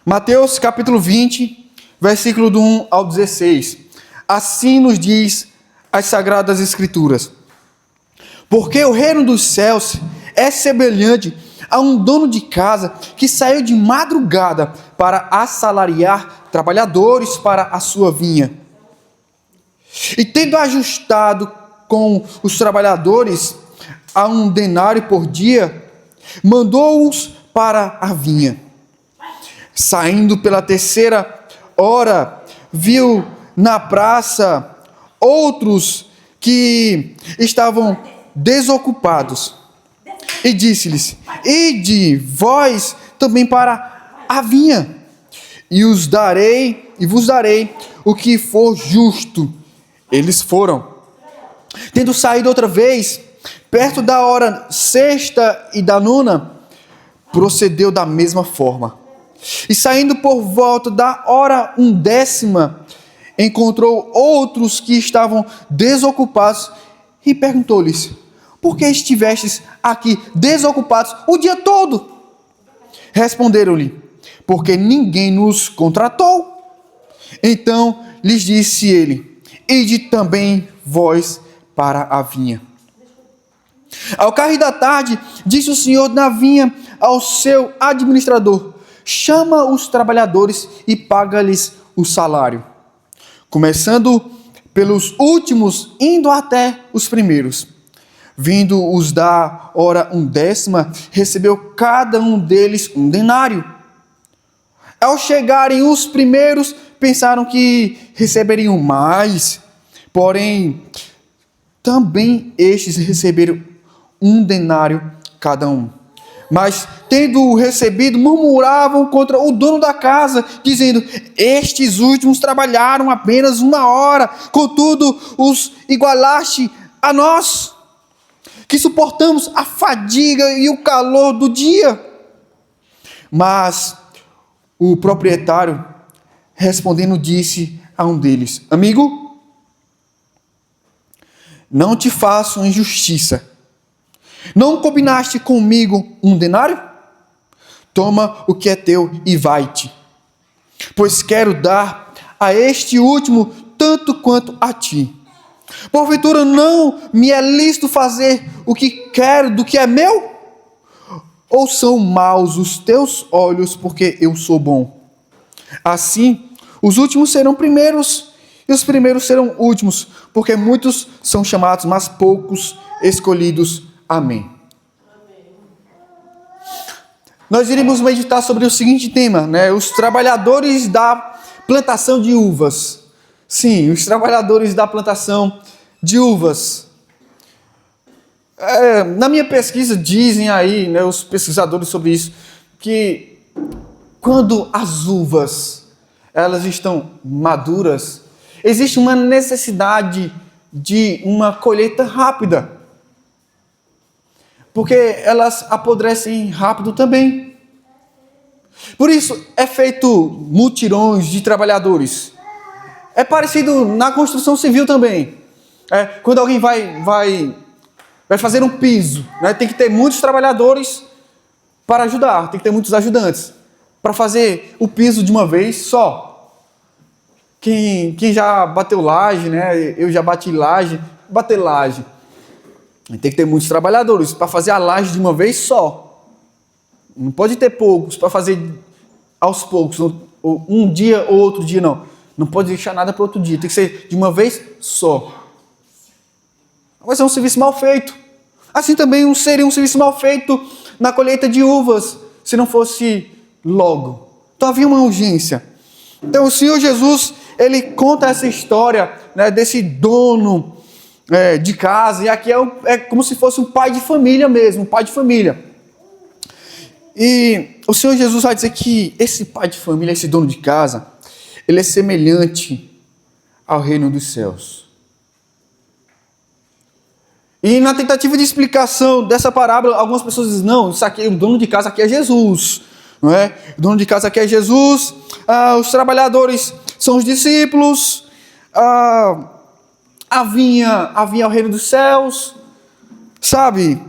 Mateus capítulo 20, versículo do 1 ao 16. Assim nos diz as Sagradas Escrituras. Porque o reino dos céus é semelhante a um dono de casa que saiu de madrugada para assalariar trabalhadores para a sua vinha. E tendo ajustado com os trabalhadores a 1 denário por dia, mandou-os para a vinha. Saindo pela 3ª hora, viu na praça outros que estavam desocupados. E disse-lhes: Ide vós também para a vinha, e vos darei o que for justo. Eles foram. Tendo saído outra vez, perto da hora 6ª e da 9ª, procedeu da mesma forma. E saindo por volta da hora 10ª, encontrou outros que estavam desocupados e perguntou-lhes: Por que estivestes aqui desocupados o dia todo? Responderam-lhe: Porque ninguém nos contratou. Então lhes disse ele: Ide também vós para a vinha. Ao cair da tarde, disse o senhor da vinha ao seu administrador: Chama os trabalhadores e paga-lhes o salário, começando pelos últimos, indo até os primeiros. Vindo os da hora 10ª, recebeu cada um deles 1 denário. Ao chegarem os primeiros, pensaram que receberiam mais, porém, também estes receberam 1 denário cada um. Mas, tendo recebido, murmuravam contra o dono da casa, dizendo: Estes últimos trabalharam apenas 1 hora, contudo os igualaste a nós, que suportamos a fadiga e o calor do dia. Mas o proprietário, respondendo, disse a um deles: Amigo, não te faço injustiça. Não combinaste comigo 1 denário? Toma o que é teu e vai-te. Pois quero dar a este último tanto quanto a ti. Porventura não me é lícito fazer o que quero do que é meu? Ou são maus os teus olhos porque eu sou bom? Assim, os últimos serão primeiros e os primeiros serão últimos, porque muitos são chamados, mas poucos escolhidos. Amém. Nós iremos meditar sobre o seguinte tema, né? Os trabalhadores da plantação de uvas. Sim, os trabalhadores da plantação de uvas. Na minha pesquisa dizem aí, né, os pesquisadores sobre isso, que quando as uvas elas estão maduras, existe uma necessidade de uma colheita rápida, porque elas apodrecem rápido também. Por isso é feito mutirões de trabalhadores. É parecido na construção civil também. Quando alguém vai fazer um piso, né, tem que ter muitos trabalhadores para ajudar, tem que ter muitos ajudantes para fazer o piso de uma vez só. Quem já bateu laje, né? Eu já bati laje, bater laje. Tem que ter muitos trabalhadores para fazer a laje de uma vez só. Não pode ter poucos para fazer aos poucos, um dia ou outro dia, não. Não pode deixar nada para outro dia, tem que ser de uma vez só. Vai ser um serviço mal feito. Assim também seria um serviço mal feito na colheita de uvas, se não fosse logo. Então havia uma urgência. Então o Senhor Jesus, ele conta essa história, né, desse dono de casa, e aqui é como se fosse um pai de família mesmo, um pai de família. E o Senhor Jesus vai dizer que esse pai de família, esse dono de casa, ele é semelhante ao reino dos céus. E na tentativa de explicação dessa parábola, algumas pessoas dizem: não, isso aqui, o dono de casa aqui é Jesus, não é? O dono de casa aqui é Jesus, os trabalhadores são os discípulos, a vinha é o reino dos céus, sabe?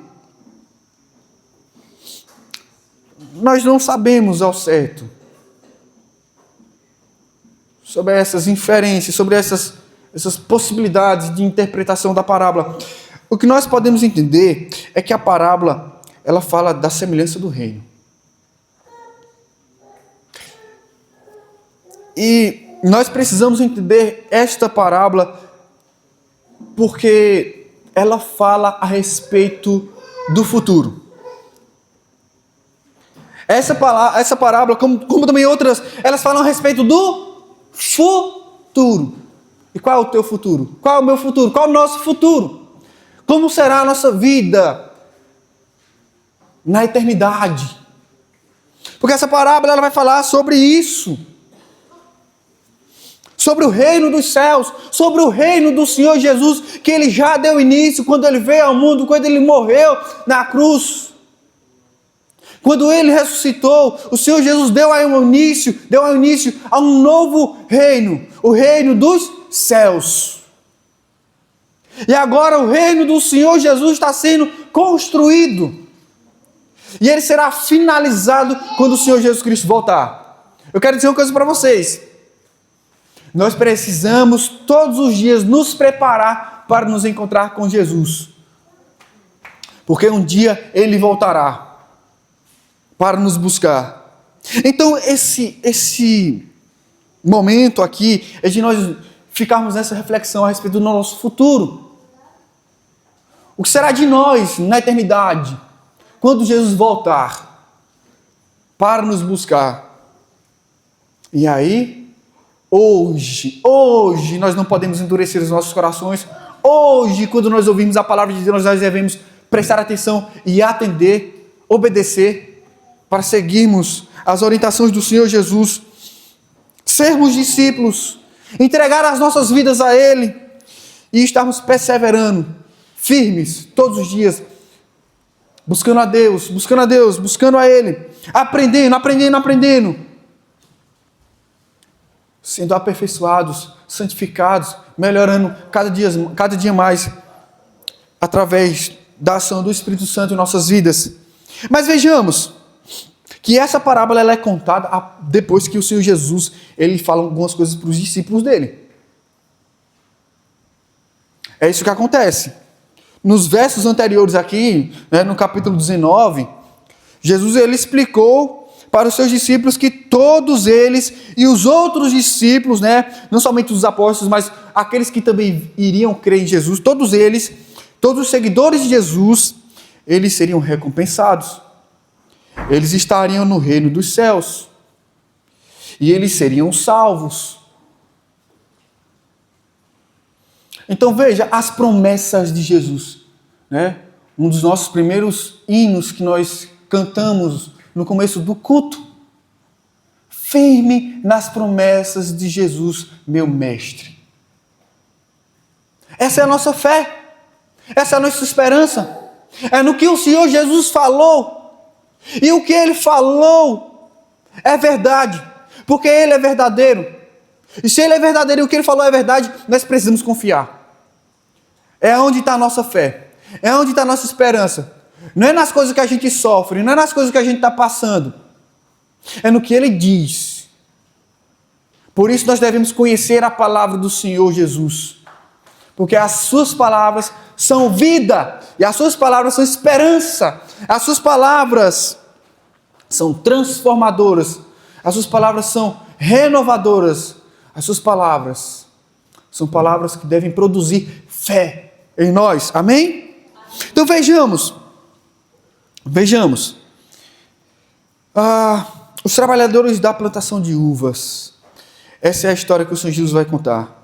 Nós não sabemos ao certo sobre essas inferências, sobre essas possibilidades de interpretação da parábola, o que nós podemos entender é que a parábola, ela fala da semelhança do reino. E nós precisamos entender esta parábola porque ela fala a respeito do futuro. Essa parábola, como também outras, elas falam a respeito do futuro. E qual é o teu futuro? Qual é o meu futuro? Qual é o nosso futuro? Como será a nossa vida na eternidade? Porque essa parábola ela vai falar sobre isso. Sobre o reino dos céus, sobre o reino do Senhor Jesus, que Ele já deu início quando Ele veio ao mundo, quando Ele morreu na cruz. Quando Ele ressuscitou, o Senhor Jesus deu início a um novo reino, o reino dos céus. E agora o reino do Senhor Jesus está sendo construído. E ele será finalizado quando o Senhor Jesus Cristo voltar. Eu quero dizer uma coisa para vocês. Nós precisamos todos os dias nos preparar para nos encontrar com Jesus. Porque um dia Ele voltará para nos buscar. Então esse momento aqui é de nós ficarmos nessa reflexão a respeito do nosso futuro. O que será de nós na eternidade, quando Jesus voltar para nos buscar? E aí, hoje nós não podemos endurecer os nossos corações. Hoje, quando nós ouvimos a palavra de Deus, nós devemos prestar atenção e atender, obedecer, para seguirmos as orientações do Senhor Jesus, sermos discípulos, entregar as nossas vidas a Ele e estarmos perseverando, firmes, todos os dias, buscando a Deus, buscando a Ele, aprendendo, sendo aperfeiçoados, santificados, melhorando cada dia mais, através da ação do Espírito Santo em nossas vidas. Mas vejamos que essa parábola ela é contada depois que o Senhor Jesus ele fala algumas coisas para os discípulos dele. É isso que acontece. Nos versos anteriores aqui, no capítulo 19, Jesus ele explicou para os seus discípulos que todos eles e os outros discípulos, não somente os apóstolos, mas aqueles que também iriam crer em Jesus, todos eles, todos os seguidores de Jesus, eles seriam recompensados. Eles estariam no reino dos céus. E eles seriam salvos. Então veja as promessas de Jesus. Um dos nossos primeiros hinos que nós cantamos no começo do culto. Firme nas promessas de Jesus, meu mestre. Essa é a nossa fé. Essa é a nossa esperança. É no que o Senhor Jesus falou. E o que Ele falou é verdade. Porque Ele é verdadeiro. E se Ele é verdadeiro e o que Ele falou é verdade, nós precisamos confiar. É onde está a nossa fé. É onde está a nossa esperança. Não é nas coisas que a gente sofre. Não é nas coisas que a gente está passando. É no que Ele diz. Por isso nós devemos conhecer a palavra do Senhor Jesus. Porque as suas palavras são vida. E as suas palavras são esperança. As suas palavras são transformadoras. As suas palavras são renovadoras. As suas palavras são palavras que devem produzir fé em nós. Amém? Então vejamos. Os trabalhadores da plantação de uvas. Essa é a história que o Senhor Jesus vai contar.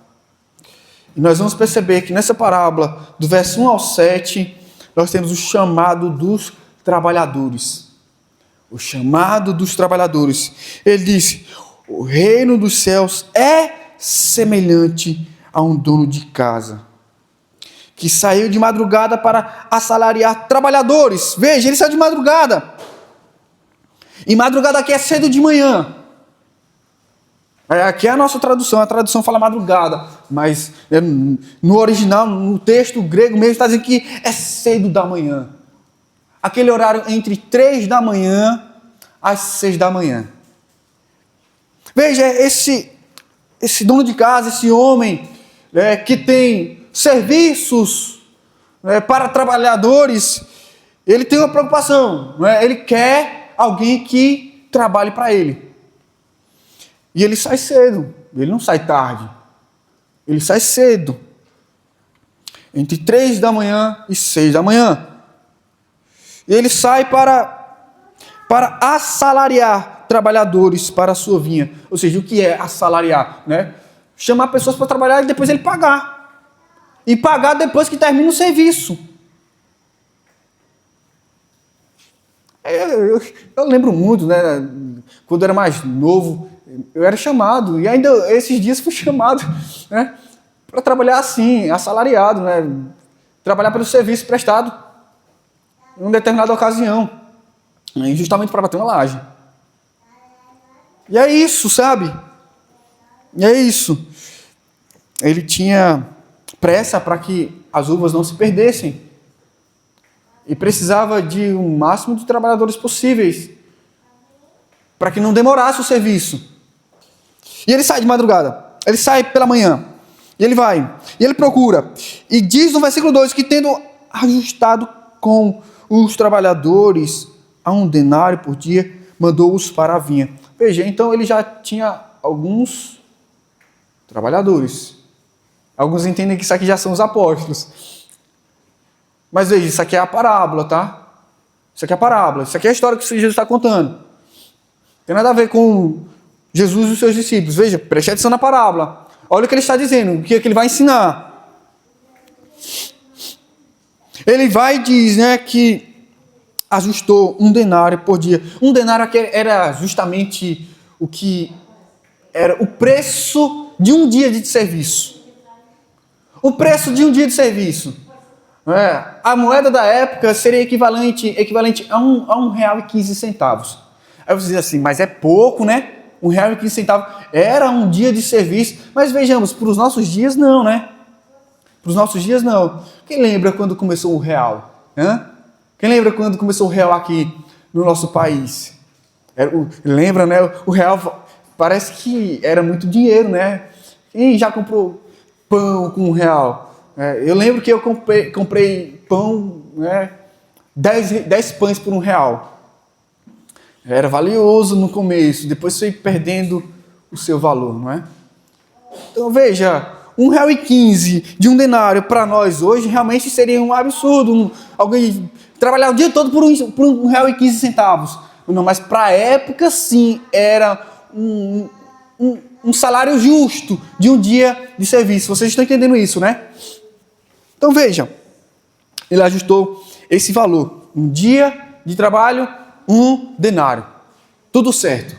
E nós vamos perceber que nessa parábola, do verso 1 ao 7, nós temos o chamado dos trabalhadores. O chamado dos trabalhadores. Ele diz: o reino dos céus é semelhante a um dono de casa, que saiu de madrugada para assalariar trabalhadores. Veja, ele saiu de madrugada. E madrugada aqui é cedo de manhã. Aqui é a nossa tradução, a tradução fala madrugada, mas no original, no texto grego mesmo, está dizendo que é cedo da manhã. Aquele horário entre 3 da manhã às 6 da manhã. Veja, esse dono de casa, esse homem que tem serviços para trabalhadores, ele tem uma preocupação, ele quer alguém que trabalhe para ele. E ele sai cedo, ele não sai tarde, ele sai cedo, entre 3 da manhã e 6 da manhã. E ele sai para assalariar trabalhadores para a sua vinha. Ou seja, o que é assalariar? Chamar pessoas para trabalhar e depois ele pagar. E pagar depois que termina o serviço. Eu lembro muito, quando eu era mais novo, eu era chamado, e ainda esses dias fui chamado para trabalhar assim, assalariado, trabalhar pelo serviço prestado em uma determinada ocasião, justamente para bater uma laje. E é isso, sabe? E é isso. Ele tinha pressa para que as uvas não se perdessem. E precisava de um máximo de trabalhadores possíveis para que não demorasse o serviço. E ele sai de madrugada. Ele sai pela manhã. E ele vai. E ele procura. E diz no versículo 2 que tendo ajustado com os trabalhadores a 1 denário por dia, mandou-os para a vinha. Veja, então ele já tinha alguns trabalhadores. Alguns entendem que isso aqui já são os apóstolos. Mas veja, isso aqui é a parábola, tá? Isso aqui é a parábola. Isso aqui é a história que Jesus está contando. Não tem nada a ver com Jesus e os seus discípulos. Veja, preste atenção na parábola. Olha o que ele está dizendo, o que ele vai ensinar. Ele vai e diz, que ajustou 1 denário por dia. 1 denário era justamente o que era o preço de um dia de serviço. O preço de um dia de serviço. A moeda da época seria equivalente a R$1,15. Aí você diz assim, mas é pouco, R$1,15 era um dia de serviço. Mas vejamos, para os nossos dias não, Para os nossos dias não. Quem lembra quando começou o real? Quem lembra quando começou o real aqui no nosso país? Lembra, O real parece que era muito dinheiro, Quem já comprou pão com R$1? Eu lembro que eu comprei pão, 10 pães por R$1. Era valioso no começo, depois foi perdendo o seu valor, Então veja, R$1,15 de 1 denário para nós hoje realmente seria um absurdo. Alguém trabalhar o dia todo por R$1,15. Não, mas para a época sim, era um salário justo de um dia de serviço. Vocês estão entendendo isso, Então veja, ele ajustou esse valor. Um dia de trabalho, 1 denário. Tudo certo.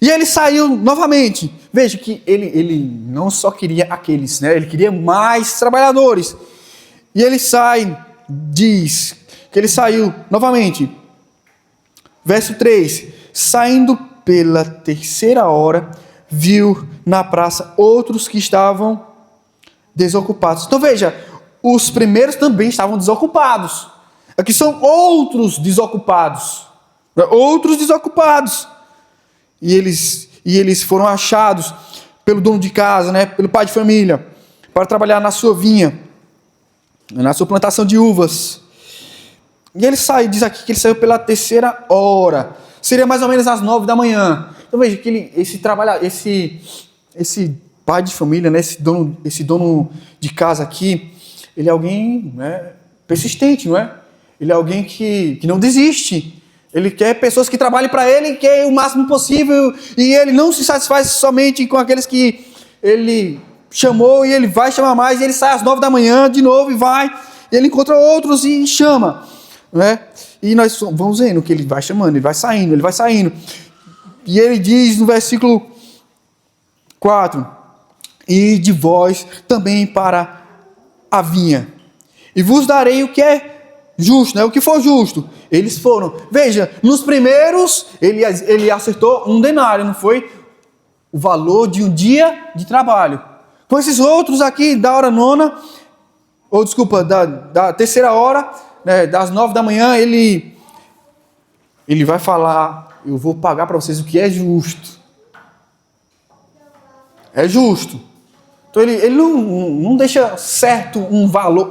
E ele saiu novamente. Veja que ele não só queria aqueles, ele queria mais trabalhadores. E ele sai, diz que ele saiu novamente. Verso 3. Saindo pela 3ª hora, viu na praça outros que estavam desocupados. Então veja, os primeiros também estavam desocupados. Aqui são outros desocupados. Outros desocupados. E eles foram achados pelo dono de casa, pelo pai de família, para trabalhar na sua vinha, na sua plantação de uvas. E ele saiu, diz aqui que ele saiu pela 3ª hora. Seria mais ou menos às 9 da manhã. Então veja que esse pai de família, esse dono de casa aqui, ele é alguém persistente, Ele é alguém que não desiste. Ele quer pessoas que trabalhem para ele, quer o máximo possível, e ele não se satisfaz somente com aqueles que ele chamou, e ele vai chamar mais, e ele sai às 9 da manhã de novo e vai, e ele encontra outros e chama, E nós vamos vendo que ele vai chamando, ele vai saindo. E ele diz no versículo 4, e de vós também para a vinha, e vos darei o que é justo, o que for justo. Eles foram. Veja, nos primeiros, ele acertou 1 denário, não foi? O valor de um dia de trabalho. Com esses outros aqui, da hora 9, da 3ª hora, das 9 da manhã, ele ele vai falar: eu vou pagar para vocês o que é justo. É justo. Então ele não deixa certo um valor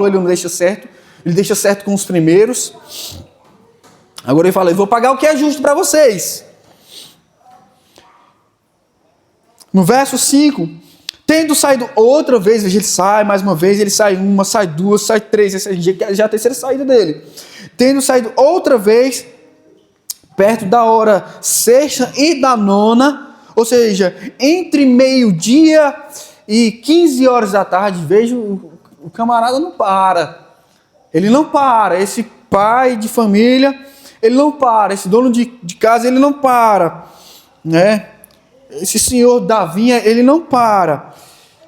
ele não deixa certo, ele deixa certo com os primeiros. Agora ele fala: eu vou pagar o que é justo para vocês. No verso 5, tendo saído outra vez, veja, ele sai mais uma vez, ele sai uma, sai duas, sai três, essa já é a terceira saída dele. Tendo saído outra vez, perto da hora sexta e da nona, ou seja, entre meio-dia e 15 horas da tarde, veja, o camarada não para. Ele não para, esse pai de família, ele não para, esse dono de casa, ele não para, né? Esse senhor da vinha, ele não para.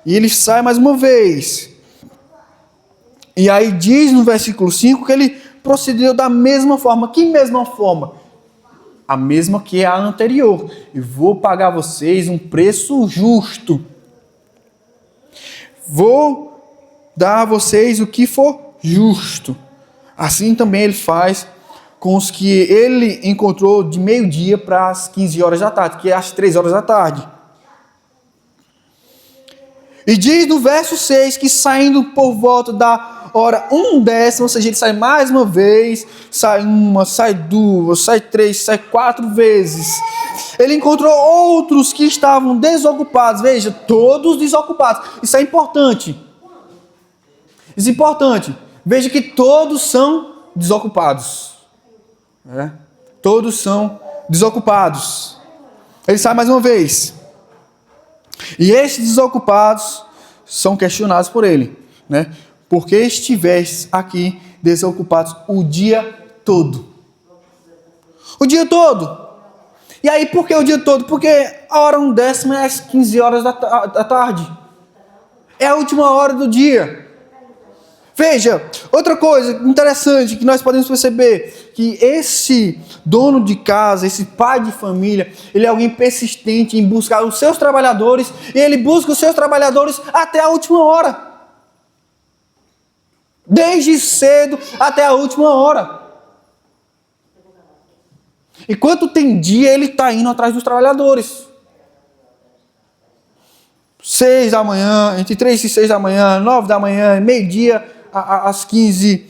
E ele sai mais uma vez. E aí diz no versículo 5 que ele procedeu da mesma forma. Que mesma forma? A mesma que a anterior. E vou pagar vocês um preço justo. Vou dar a vocês o que for justo. Assim também ele faz com os que ele encontrou de meio-dia para as 15 horas da tarde, que é às 3 horas da tarde. E diz no verso 6 que saindo por volta da hora 1:10, ou seja, ele sai mais uma vez, sai uma, sai duas, sai três, sai 4 vezes. Ele encontrou outros que estavam desocupados, veja, todos desocupados. Isso é importante. Isso é importante. Veja que todos são desocupados. Todos são desocupados. Ele sai mais uma vez. E estes desocupados são questionados por ele, né? Porque estivestes aqui desocupados o dia todo. O dia todo. E aí, por que o dia todo? Porque a hora 1:10 é às 15 horas da tarde. É a última hora do dia. Veja, outra coisa interessante que nós podemos perceber, que esse dono de casa, esse pai de família, ele é alguém persistente em buscar os seus trabalhadores, e ele busca os seus trabalhadores até a última hora. Desde cedo até a última hora. Enquanto tem dia, ele está indo atrás dos trabalhadores. 6 da manhã, entre 3 e 6 da manhã, 9 da manhã, meio-dia, às 15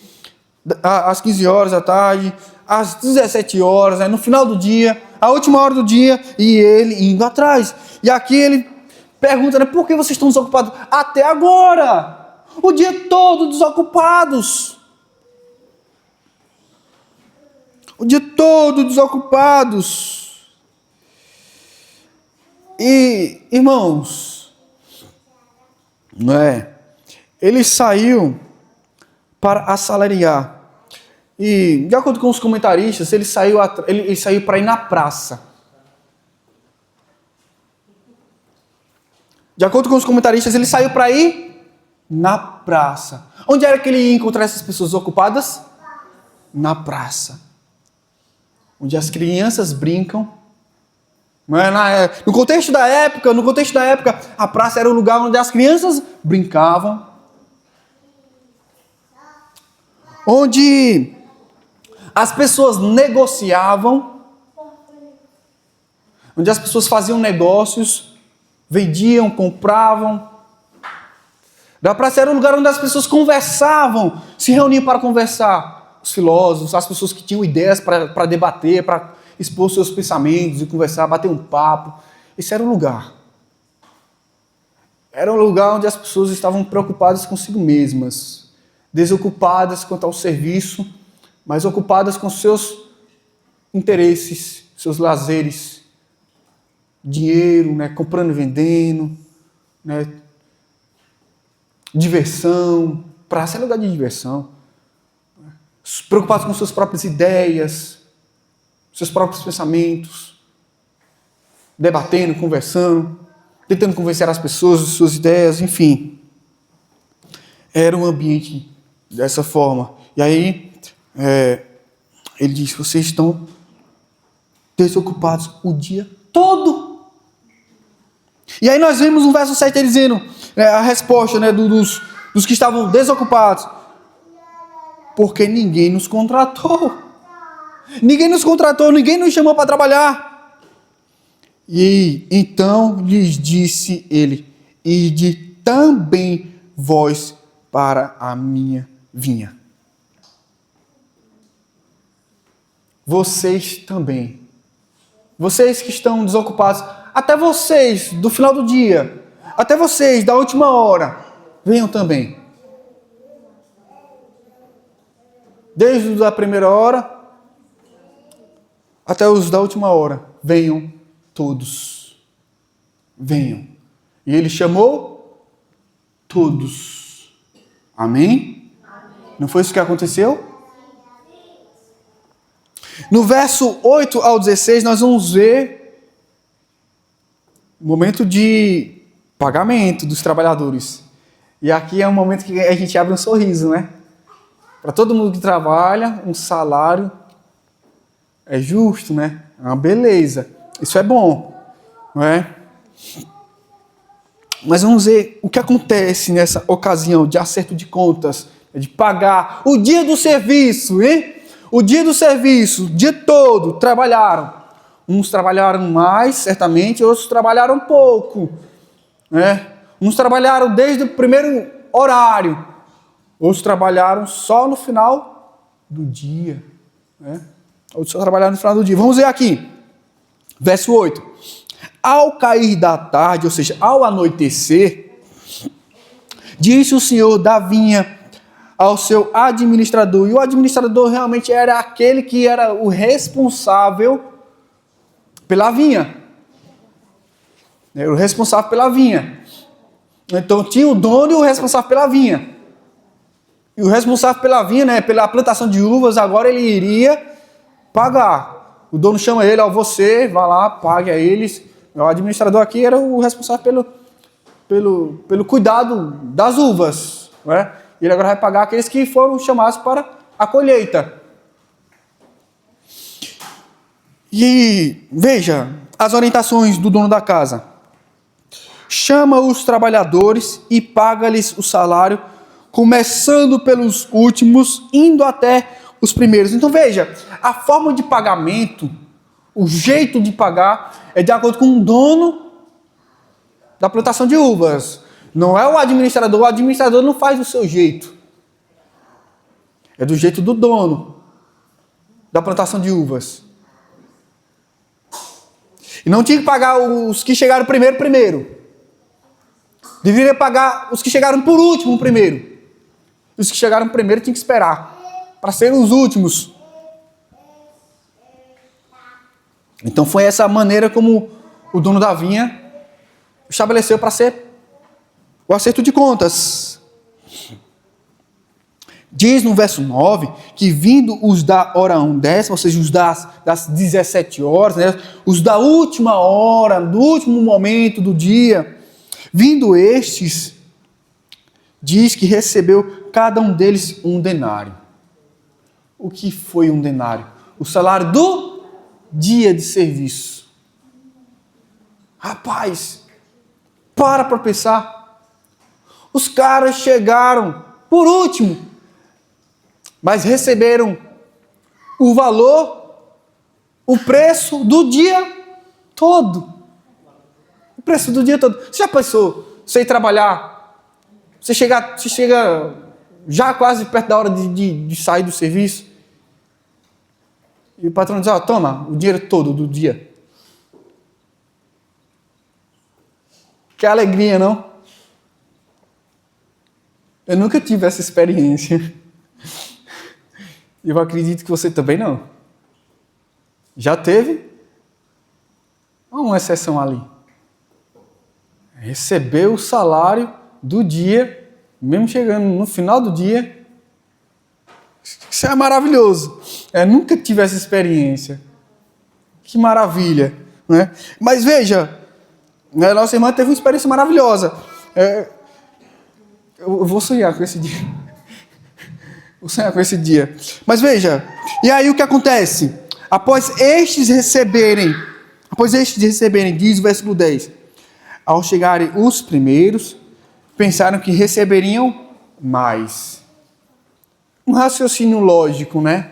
horas da tarde, às 17 horas, no final do dia, a última hora do dia, e ele indo atrás. E aqui ele pergunta, né, por que vocês estão desocupados? Até agora! O dia todo desocupados. O dia todo desocupados. E, irmãos, não é? Ele saiu para assalariar. E, de acordo com os comentaristas, ele saiu para ir na praça. De acordo com os comentaristas, ele saiu para ir na praça. Onde era que ele ia encontrar essas pessoas ocupadas? Na praça. Onde as crianças brincam. No contexto da época, a praça era o lugar onde as crianças brincavam. Onde as pessoas negociavam, onde as pessoas faziam negócios, vendiam, compravam. Da praça era um lugar onde as pessoas conversavam, se reuniam para conversar. Os filósofos, as pessoas que tinham ideias para debater, para expor seus pensamentos e conversar, bater um papo. Esse era o lugar. Era um lugar onde as pessoas estavam preocupadas consigo mesmas, desocupadas quanto ao serviço, mas ocupadas com seus interesses, seus lazeres, dinheiro, né, comprando e vendendo, né, diversão. Praça é lugar de diversão. Preocupados com suas próprias ideias, seus próprios pensamentos, debatendo, conversando, tentando convencer as pessoas de suas ideias, enfim. Era um ambiente dessa forma. E aí, ele diz, vocês estão desocupados o dia todo. E aí nós vemos no verso 7 ele dizendo, a resposta, né, dos que estavam desocupados. Porque ninguém nos contratou. Ninguém nos contratou, ninguém nos chamou para trabalhar. E então lhes disse ele: ide também vós para a minha vinha. Vocês também. Vocês que estão desocupados, até vocês do final do dia, até vocês da última hora, venham também. Desde a primeira hora até os da última hora, venham todos. Venham. E ele chamou todos. Amém? Não foi isso que aconteceu? No verso 8 ao 16, nós vamos ver o momento de pagamento dos trabalhadores. E aqui é um momento que a gente abre um sorriso, né? Para todo mundo que trabalha, um salário é justo, né? É uma beleza. Isso é bom, não é? Mas vamos ver o que acontece nessa ocasião de acerto de contas, de pagar o dia do serviço, hein? O dia do serviço, o dia todo, trabalharam. Uns trabalharam mais, certamente, outros trabalharam pouco, né? Uns trabalharam desde o primeiro horário, outros trabalharam só no final do dia, né? Outros só trabalharam no final do dia. Vamos ver aqui, verso 8. Ao cair da tarde, ou seja, ao anoitecer, disse o senhor da vinha ao seu administrador. E o administrador realmente era aquele que era o responsável pela vinha. Era o responsável pela vinha. Então tinha o dono e o responsável pela vinha. E o responsável pela vinha, né, pela plantação de uvas, agora ele iria pagar. O dono chama ele, ó, você, vai lá, pague a eles. O administrador aqui era o responsável pelo cuidado das uvas, né? Ele agora vai pagar aqueles que foram chamados para a colheita. E veja as orientações do dono da casa. Chama os trabalhadores e paga-lhes o salário, começando pelos últimos, indo até os primeiros. Então veja, a forma de pagamento, o jeito de pagar é de acordo com o dono da plantação de uvas. Não é o administrador não faz do seu jeito. É do jeito do dono da plantação de uvas. E não tinha que pagar os que chegaram primeiro. Deveria pagar os que chegaram por último primeiro. Os que chegaram primeiro tinham que esperar para serem os últimos. Então foi essa maneira como o dono da vinha estabeleceu para ser o acerto de contas. Diz no verso 9 que vindo os da hora 1/10, ou seja, os das 17 horas, né, os da última hora, do último momento do dia, vindo estes, diz que recebeu cada um deles um denário. O que foi um denário? O salário do dia de serviço. Rapaz, para pensar. Os caras chegaram por último, mas receberam o valor, o preço do dia todo. O preço do dia todo. Você já pensou, você ir trabalhar, você chega já quase perto da hora de sair do serviço, e o patrão diz, ó, toma o dinheiro todo do dia. Que alegria, não? Eu nunca tive essa experiência. E eu acredito que você também não. Já teve? Há uma exceção ali. Recebeu o salário do dia, mesmo chegando no final do dia. Isso é maravilhoso. Eu nunca tive essa experiência. Que maravilha, né? Mas veja, a nossa irmã teve uma experiência maravilhosa. Eu vou sonhar com esse dia. Vou sonhar com esse dia. Mas veja, e aí o que acontece? Após estes receberem, diz o versículo 10, ao chegarem os primeiros, pensaram que receberiam mais. Um raciocínio lógico, né?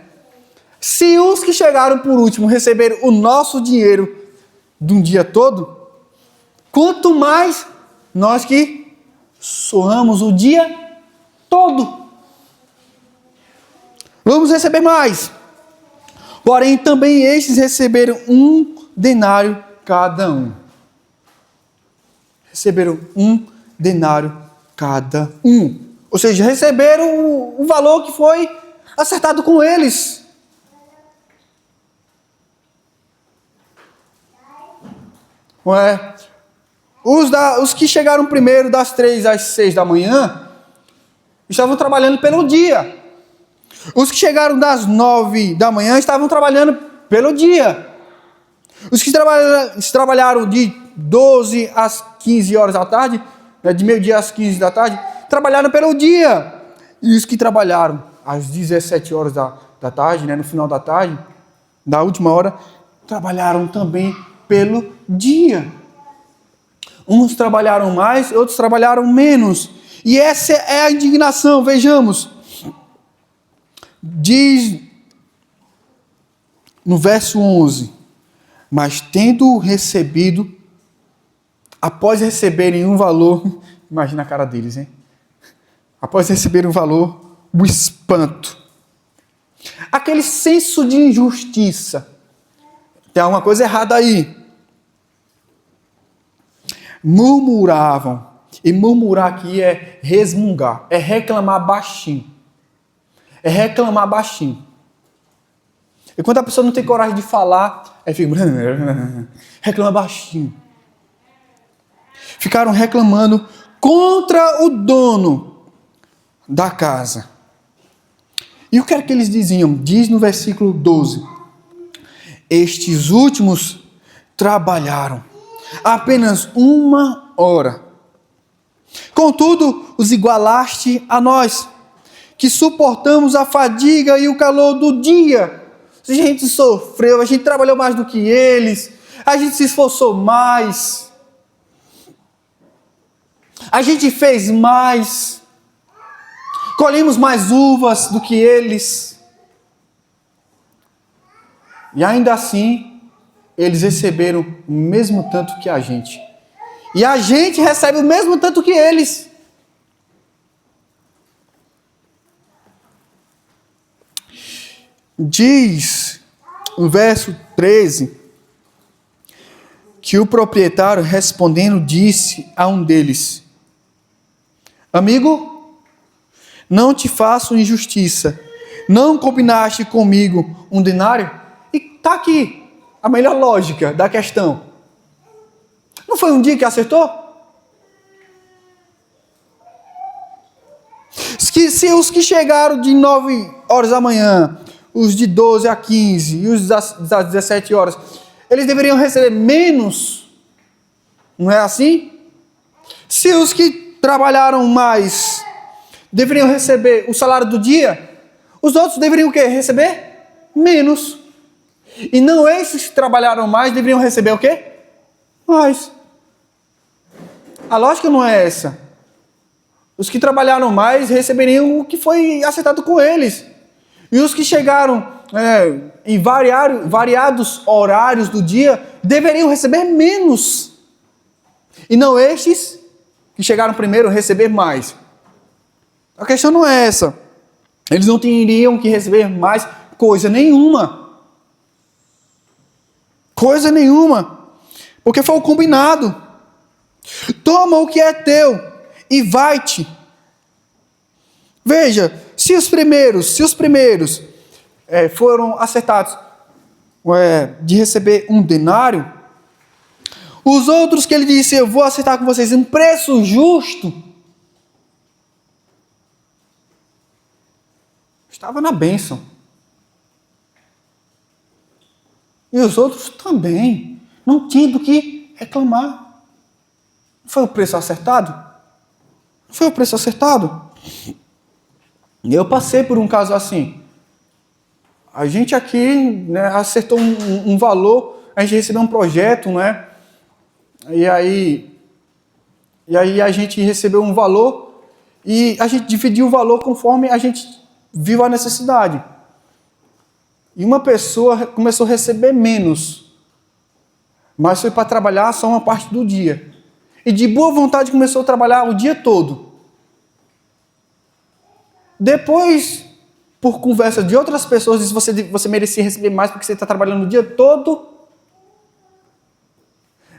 Se os que chegaram por último receberam o nosso dinheiro de um dia todo, quanto mais nós que suamos o dia todo. Vamos receber mais. Porém, também estes receberam 1 denário cada um. Receberam 1 denário cada um. Ou seja, receberam o valor que foi acertado com eles. Os que chegaram primeiro das 3 às 6 da manhã estavam trabalhando pelo dia. Os que chegaram das 9 da manhã estavam trabalhando pelo dia. Os que trabalharam de 12 às 15 horas da tarde, de meio-dia às 15 da tarde, trabalharam pelo dia. E os que trabalharam às 17 horas da tarde, no final da tarde, da última hora, trabalharam também pelo dia. Uns trabalharam mais, outros trabalharam menos. E essa é a indignação, vejamos. Diz no verso 11: mas tendo recebido, após receberem um valor, imagina a cara deles, hein? Após receberem um valor, o espanto. Aquele senso de injustiça. Tem alguma coisa errada aí. Murmuravam. E murmurar aqui é resmungar, é reclamar baixinho. É reclamar baixinho. E quando a pessoa não tem coragem de falar, aí fica reclama baixinho. Ficaram reclamando contra o dono da casa. E o que era que eles diziam? Diz no versículo 12: estes últimos trabalharam apenas 1 hora. Contudo, os igualaste a nós, que suportamos a fadiga e o calor do dia. A gente sofreu, a gente trabalhou mais do que eles, a gente se esforçou mais, a gente fez mais, colhemos mais uvas do que eles. E ainda assim, eles receberam o mesmo tanto que a gente. E a gente recebe o mesmo tanto que eles. Diz no verso 13 que o proprietário respondendo disse a um deles: amigo, não te faço injustiça. Não combinaste comigo 1 denário? E está aqui a melhor lógica da questão. Não foi um dia que acertou? Se os que chegaram de 9 horas da manhã, os de 12 a 15 e os das 17 horas, eles deveriam receber menos? Não é assim? Se os que trabalharam mais deveriam receber o salário do dia, os outros deveriam o quê? Receber menos. E não esses que trabalharam mais deveriam receber o quê? Mais. A lógica não é essa. Os que trabalharam mais receberiam o que foi acertado com eles. E os que chegaram em variados horários do dia deveriam receber menos. E não estes que chegaram primeiro receber mais. A questão não é essa. Eles não teriam que receber mais coisa nenhuma. Coisa nenhuma. Porque foi o combinado. Toma o que é teu e vai-te. Veja, se os primeiros foram acertados de receber 1 denário, os outros que ele disse, eu vou acertar com vocês um preço justo, estava na bênção. E os outros também, não tinham do que reclamar. Não foi o preço acertado? Não foi o preço acertado? Eu passei por um caso assim. A gente aqui acertou um valor, a gente recebeu um projeto, E aí a gente recebeu um valor e a gente dividiu o valor conforme a gente viu a necessidade. E uma pessoa começou a receber menos, mas foi para trabalhar só uma parte do dia. E de boa vontade começou a trabalhar o dia todo. Depois, por conversa de outras pessoas, disse que você merecia receber mais porque você está trabalhando o dia todo.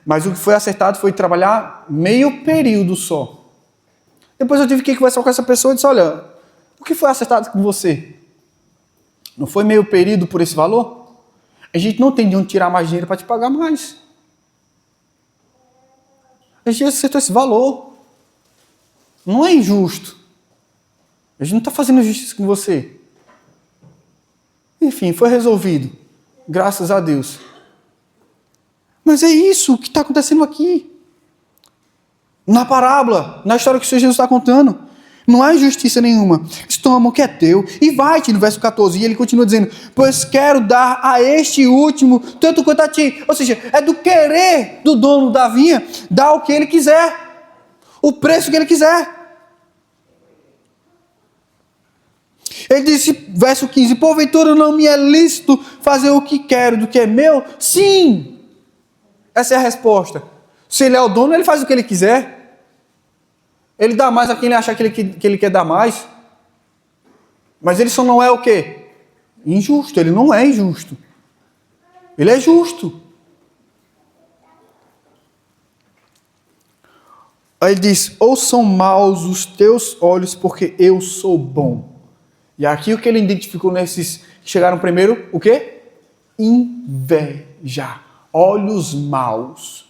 Mas o que foi acertado foi trabalhar meio período só. Depois eu tive que conversar com essa pessoa e disse, olha, o que foi acertado com você? Não foi meio período por esse valor? A gente não tem de onde tirar mais dinheiro para te pagar mais. A gente acertou esse valor. Não é injusto. A gente não está fazendo justiça com você. Enfim, foi resolvido. Graças a Deus. Mas é isso que está acontecendo aqui. Na parábola, na história que o Senhor Jesus está contando. Não há injustiça nenhuma. Toma o que é teu e vai-te, no verso 14. E ele continua dizendo, pois quero dar a este último, tanto quanto a ti. Ou seja, é do querer do dono da vinha, dar o que ele quiser. O preço que ele quiser. Ele disse, verso 15, porventura não me é lícito fazer o que quero do que é meu? Sim! Essa é a resposta. Se ele é o dono, ele faz o que ele quiser. Ele dá mais a quem ele acha que ele quer dar mais. Mas ele só não é o quê? Injusto. Ele não é injusto. Ele é justo. Aí ele diz, ou são maus os teus olhos porque eu sou bom. E aqui o que ele identificou nesses que chegaram primeiro, o quê? Inveja. Olhos maus.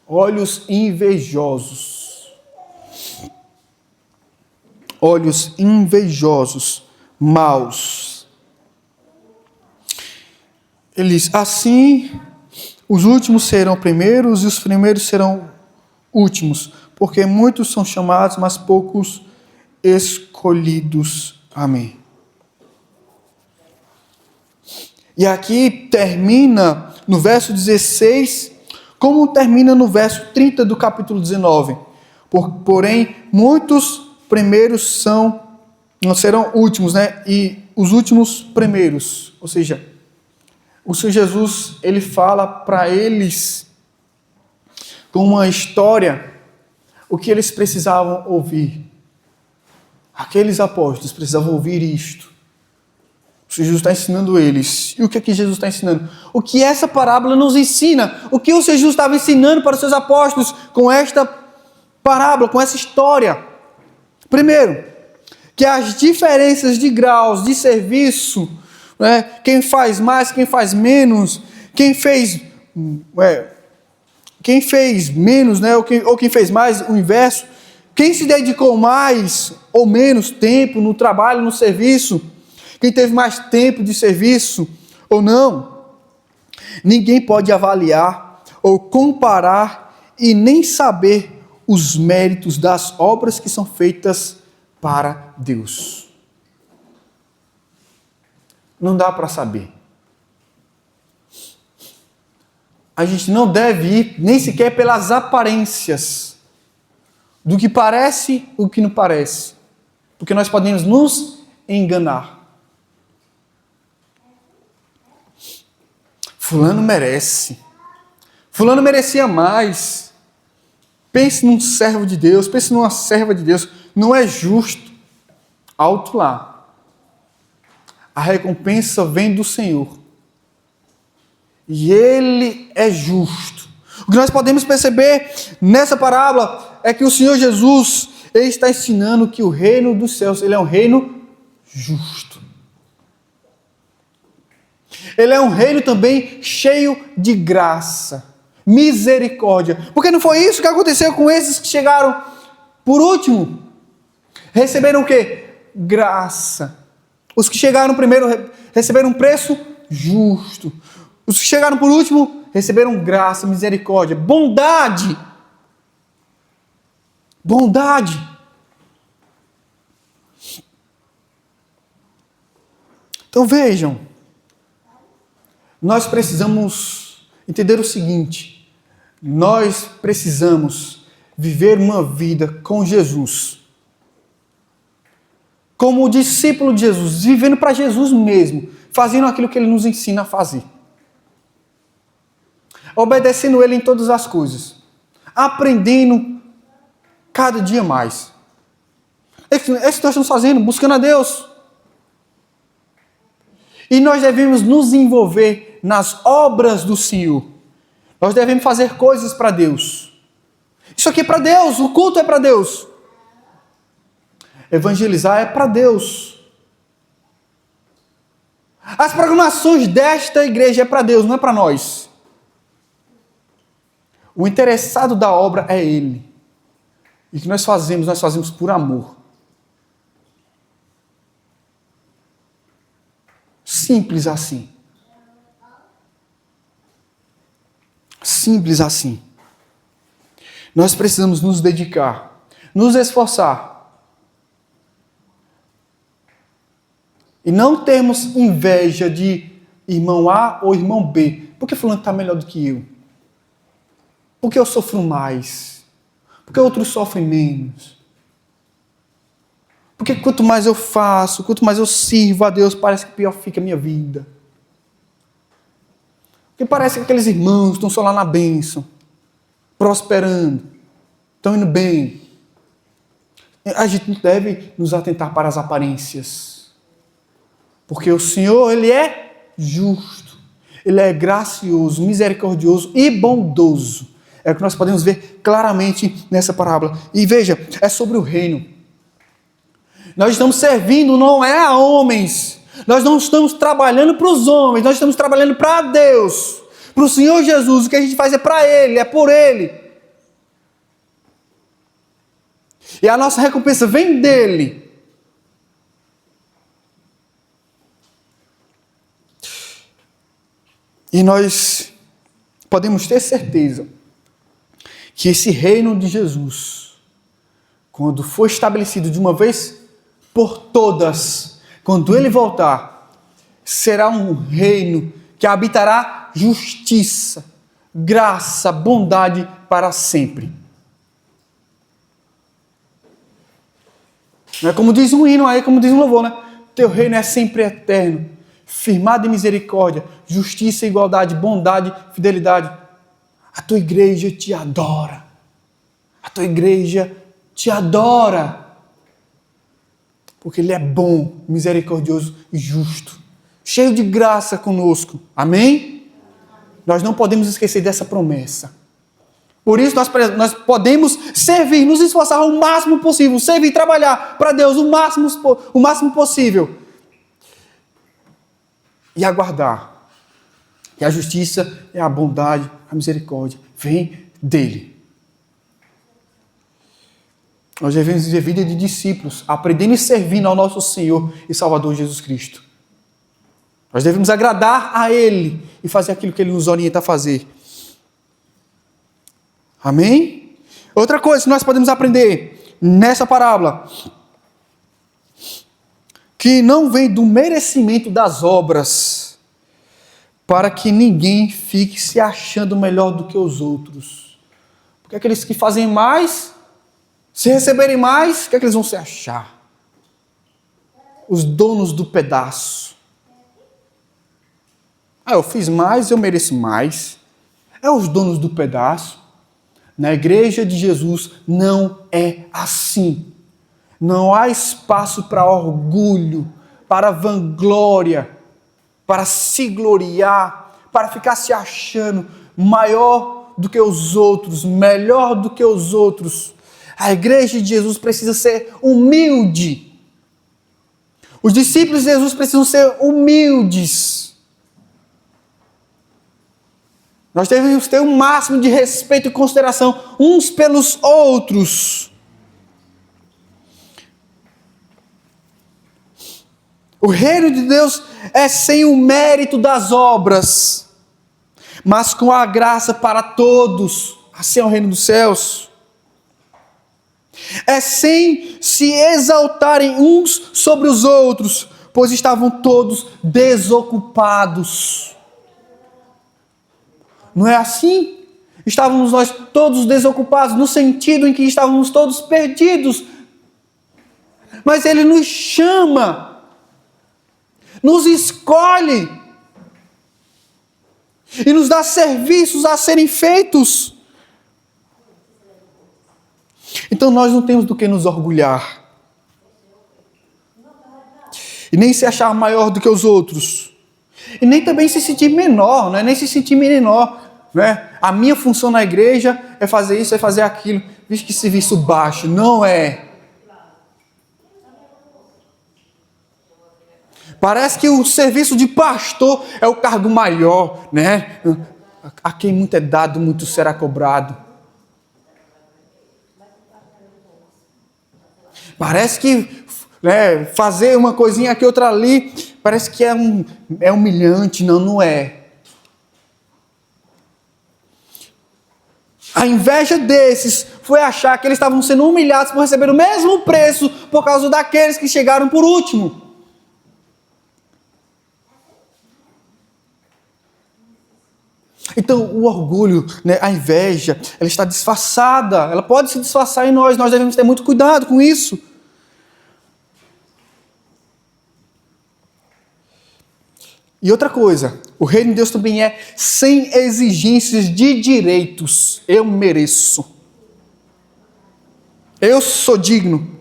Olhos invejosos. Olhos invejosos, maus. Ele diz, assim, os últimos serão primeiros e os primeiros serão últimos, porque muitos são chamados, mas poucos escolhidos. Amém. E aqui termina no verso 16, como termina no verso 30 do capítulo 19. Porém, muitos primeiros serão últimos, né? E os últimos primeiros. Ou seja, o Senhor Jesus, ele fala para eles com uma história o que eles precisavam ouvir. Aqueles apóstolos precisavam ouvir isto. O Senhor Jesus está ensinando eles. E o que é que Jesus está ensinando? O que essa parábola nos ensina? O que o Senhor Jesus estava ensinando para os seus apóstolos com esta parábola, com essa história? Primeiro, que as diferenças de graus de serviço, né, quem faz mais, quem faz menos, quem fez menos, né, ou quem fez mais, o inverso, quem se dedicou mais ou menos tempo no trabalho, no serviço, quem teve mais tempo de serviço ou não, ninguém pode avaliar ou comparar e nem saber os méritos das obras que são feitas para Deus. Não dá para saber. A gente não deve ir nem sequer pelas aparências do que parece e o que não parece, porque nós podemos nos enganar. Fulano merece. Fulano merecia mais. Pense num servo de Deus, pense numa serva de Deus. Não é justo. Alto lá. A recompensa vem do Senhor. E Ele é justo. O que nós podemos perceber nessa parábola é que o Senhor Jesus, Ele está ensinando que o reino dos céus, Ele é um reino justo. Ele é um reino também cheio de graça, misericórdia. Porque não foi isso que aconteceu com esses que chegaram por último? Receberam o quê? Graça. Os que chegaram primeiro receberam um preço justo. Os que chegaram por último receberam graça, misericórdia, bondade. Bondade. Então vejam, nós precisamos entender o seguinte: nós precisamos viver uma vida com Jesus. Como discípulo de Jesus, vivendo para Jesus mesmo, fazendo aquilo que Ele nos ensina a fazer. Obedecendo Ele em todas as coisas. Aprendendo cada dia mais. É isso que nós estamos fazendo, buscando a Deus. E nós devemos nos envolver nas obras do Senhor. Nós devemos fazer coisas para Deus. Isso aqui é para Deus, o culto é para Deus. Evangelizar é para Deus. As programações desta igreja é para Deus, não é para nós. O interessado da obra é Ele. E o que nós fazemos por amor. Simples assim. Simples assim. Nós precisamos nos dedicar, nos esforçar. E não termos inveja de irmão A ou irmão B. Por que fulano está melhor do que eu? Por que eu sofro mais? Por que outros sofrem menos? Porque quanto mais eu faço, quanto mais eu sirvo a Deus, parece que pior fica a minha vida. Porque parece que aqueles irmãos estão só lá na bênção, prosperando, estão indo bem. A gente não deve nos atentar para as aparências. Porque o Senhor, Ele é justo, Ele é gracioso, misericordioso e bondoso. É o que nós podemos ver claramente nessa parábola. E veja, é sobre o reino. Nós estamos servindo não é a homens. Nós não estamos trabalhando para os homens. Nós estamos trabalhando para Deus. Para o Senhor Jesus. O que a gente faz é para Ele, é por Ele. E a nossa recompensa vem dEle. E nós podemos ter certeza que esse reino de Jesus, quando for estabelecido de uma vez por todas, quando Ele voltar, será um reino que habitará justiça, graça, bondade para sempre. Não é como diz um hino aí, como diz um louvor, né? Teu reino é sempre eterno, firmado em misericórdia, justiça, igualdade, bondade, fidelidade. A tua igreja te adora. A tua igreja te adora. Porque Ele é bom, misericordioso e justo. Cheio de graça conosco. Amém? Nós não podemos esquecer dessa promessa. Por isso nós podemos servir, nos esforçar o máximo possível. Servir, trabalhar para Deus o máximo possível. E aguardar que a justiça e a bondade, a misericórdia, vem dEle. Nós devemos viver vida de discípulos, aprendendo e servindo ao nosso Senhor e Salvador Jesus Cristo. Nós devemos agradar a Ele e fazer aquilo que Ele nos orienta a fazer. Amém? Outra coisa que nós podemos aprender nessa parábola, que não vem do merecimento das obras, para que ninguém fique se achando melhor do que os outros. Porque aqueles que fazem mais, se receberem mais, o que é que eles vão se achar? Os donos do pedaço. Eu fiz mais, eu mereço mais. É os donos do pedaço. Na igreja de Jesus não é assim. Não há espaço para orgulho, para vanglória, para se gloriar, para ficar se achando maior do que os outros, melhor do que os outros. A igreja de Jesus precisa ser humilde. Os discípulos de Jesus precisam ser humildes. Nós devemos ter um máximo de respeito e consideração uns pelos outros. O reino de Deus é sem o mérito das obras, mas com a graça para todos. Assim é o reino dos céus. É sem se exaltarem uns sobre os outros, pois estavam todos desocupados. Não é assim? Estávamos nós todos desocupados, no sentido em que estávamos todos perdidos. Mas Ele nos chama nos escolhe e nos dá serviços a serem feitos. Então nós não temos do que nos orgulhar. E nem se achar maior do que os outros. E nem também se sentir menor, não é nem se sentir menor. Não é? A minha função na igreja é fazer isso, é fazer aquilo. Vixe, que serviço baixo. Não é. Parece que o serviço de pastor é o cargo maior, né? A quem muito é dado, muito será cobrado. Parece que fazer uma coisinha aqui, outra ali, parece que é humilhante. Não, não é. A inveja desses foi achar que eles estavam sendo humilhados por receber o mesmo preço por causa daqueles que chegaram por último. Então, o orgulho, né, a inveja, ela está disfarçada. Ela pode se disfarçar em nós. Nós devemos ter muito cuidado com isso. E outra coisa, o reino de Deus também é sem exigências de direitos. Eu mereço. Eu sou digno.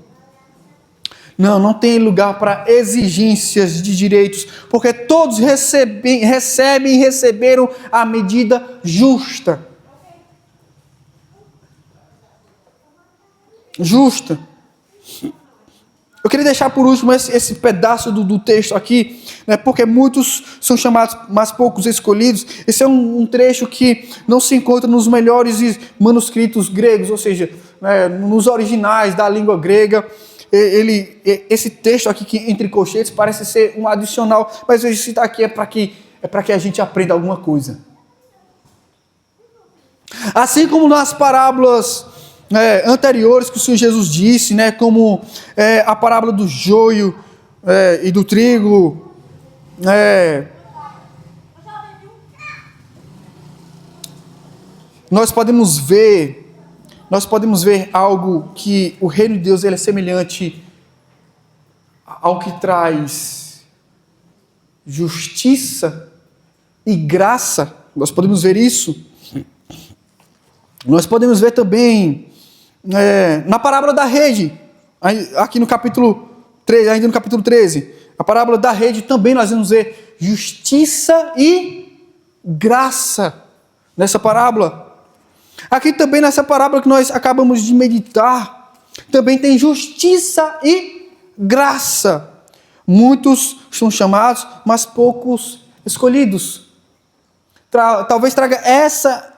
Não tem lugar para exigências de direitos, porque todos recebem e receberam a medida justa. Justa. Eu queria deixar por último esse pedaço do texto aqui, né, porque muitos são chamados, mas poucos escolhidos. Esse é um trecho que não se encontra nos melhores manuscritos gregos, ou seja, né, nos originais da língua grega. Esse texto aqui, que entre colchetes, parece ser um adicional, mas eu citar aqui é para que a gente aprenda alguma coisa. Assim como nas parábolas anteriores que o Senhor Jesus disse, né, como a parábola do joio e do trigo, nós podemos ver algo que o reino de Deus ele é semelhante ao que traz justiça e graça. Nós podemos ver isso. Nós podemos ver também na parábola da rede, aqui no capítulo 3, ainda no capítulo 13, a parábola da rede também nós vamos ver justiça e graça nessa parábola. Aqui também nessa parábola que nós acabamos de meditar, também tem justiça e graça. Muitos são chamados, mas poucos escolhidos. Talvez traga essa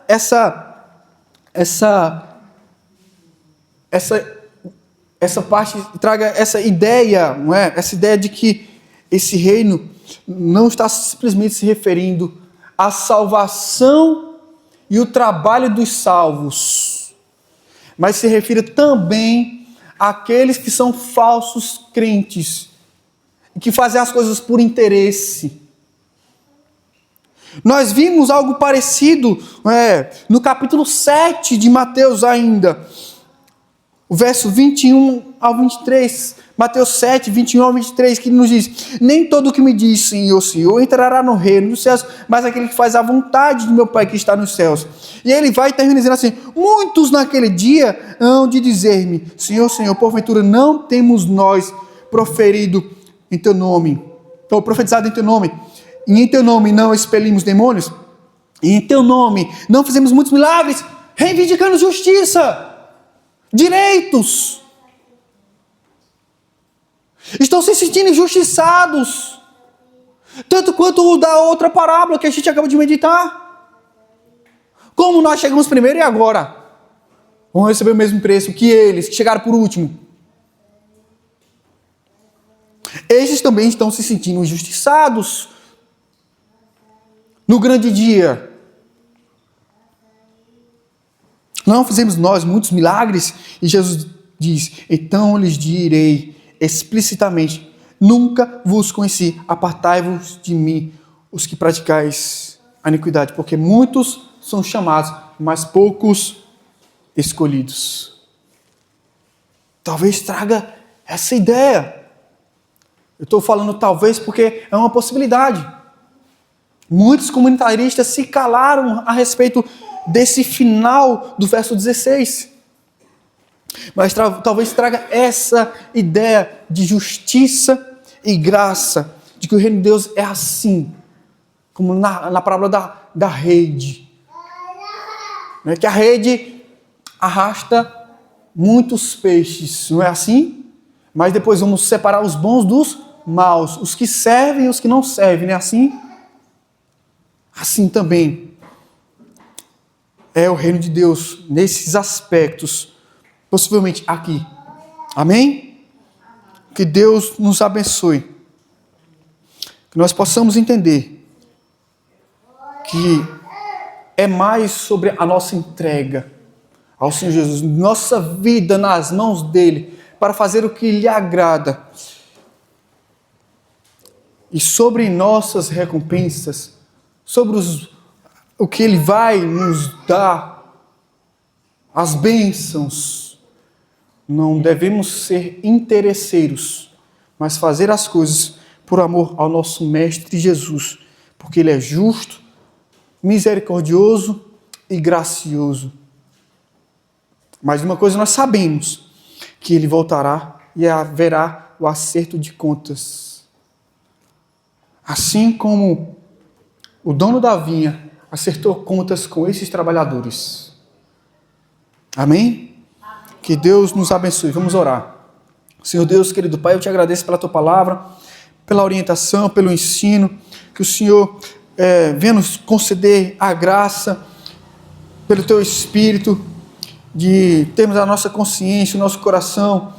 parte, traga essa ideia, não é? Essa ideia de que esse reino não está simplesmente se referindo à salvação e o trabalho dos salvos, mas se refere também àqueles que são falsos crentes e que fazem as coisas por interesse. Nós vimos algo parecido no capítulo 7 de Mateus ainda, o verso 21 ao 23, Mateus 7, 21 ao 23, que nos diz: nem todo o que me diz Senhor, Senhor entrará no reino dos céus, mas aquele que faz a vontade do meu Pai que está nos céus. E ele vai terminar dizendo assim: muitos naquele dia hão de dizer-me, Senhor, Senhor, porventura não temos nós proferido em teu nome, ou profetizado em teu nome, e em teu nome não expelimos demônios, e em teu nome não fizemos muitos milagres, reivindicando justiça, direitos. Estão se sentindo injustiçados, tanto quanto o da outra parábola que a gente acaba de meditar. Como nós chegamos primeiro e agora vão receber o mesmo preço que eles que chegaram por último. Estes também estão se sentindo injustiçados no grande dia. Não fizemos nós muitos milagres? E Jesus diz: então lhes direi explicitamente: nunca vos conheci, apartai-vos de mim, os que praticais a iniquidade, porque muitos são chamados, mas poucos escolhidos. Talvez traga essa ideia. Eu estou falando talvez porque é uma possibilidade. Muitos comentaristas se calaram a respeito desse final do verso 16. Mas talvez traga essa ideia de justiça e graça, de que o reino de Deus é assim, como na parábola da rede. Né? Que a rede arrasta muitos peixes, não é assim? Mas depois vamos separar os bons dos maus, os que servem e os que não servem, não é assim? Assim também é o reino de Deus nesses aspectos, possivelmente aqui. Amém? Que Deus nos abençoe. Que nós possamos entender que é mais sobre a nossa entrega ao Senhor Jesus, nossa vida nas mãos dele, para fazer o que lhe agrada. E sobre nossas recompensas, sobre o que ele vai nos dar, as bênçãos, não devemos ser interesseiros, mas fazer as coisas por amor ao nosso Mestre Jesus, porque ele é justo, misericordioso e gracioso. Mas uma coisa nós sabemos, que ele voltará e haverá o acerto de contas. Assim como o dono da vinha acertou contas com esses trabalhadores. Amém? Que Deus nos abençoe. Vamos orar. Senhor Deus, querido Pai, eu te agradeço pela tua palavra, pela orientação, pelo ensino, que o Senhor venha nos conceder a graça, pelo teu Espírito, de termos a nossa consciência, o nosso coração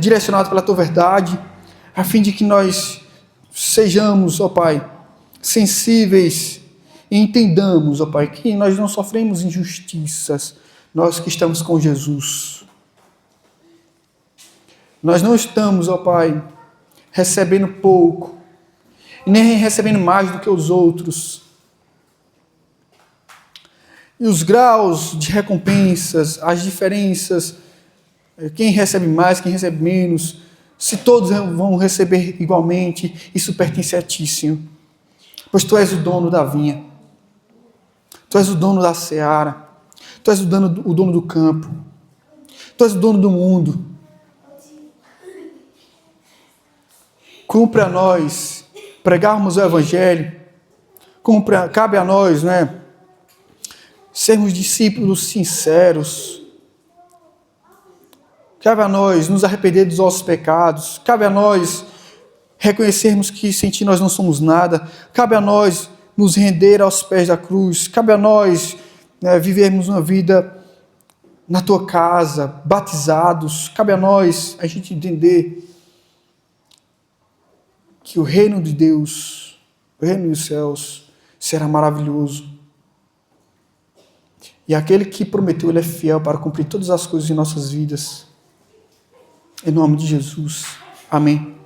direcionado pela tua verdade, a fim de que nós sejamos, ó Pai, sensíveis e entendamos, ó Pai, que nós não sofremos injustiças, nós que estamos com Jesus. Nós não estamos, ó Pai, recebendo pouco, e nem recebendo mais do que os outros. E os graus de recompensas, as diferenças, quem recebe mais, quem recebe menos, se todos vão receber igualmente, isso pertence a Ti, Senhor. Pois Tu és o dono da vinha, Tu és o dono da seara, Tu és o dono do campo, Tu és o dono do mundo. Cumpre a nós pregarmos o Evangelho, cabe a nós, né? Sermos discípulos sinceros. Cabe a nós nos arrepender dos nossos pecados. Cabe a nós reconhecermos que sem Ti nós não somos nada. Cabe a nós nos render aos pés da cruz. Cabe a nós vivermos uma vida na Tua casa, batizados. Cabe a nós a gente entender que o reino de Deus, o reino dos céus, será maravilhoso. E aquele que prometeu, Ele é fiel para cumprir todas as coisas em nossas vidas. Em nome de Jesus. Amém.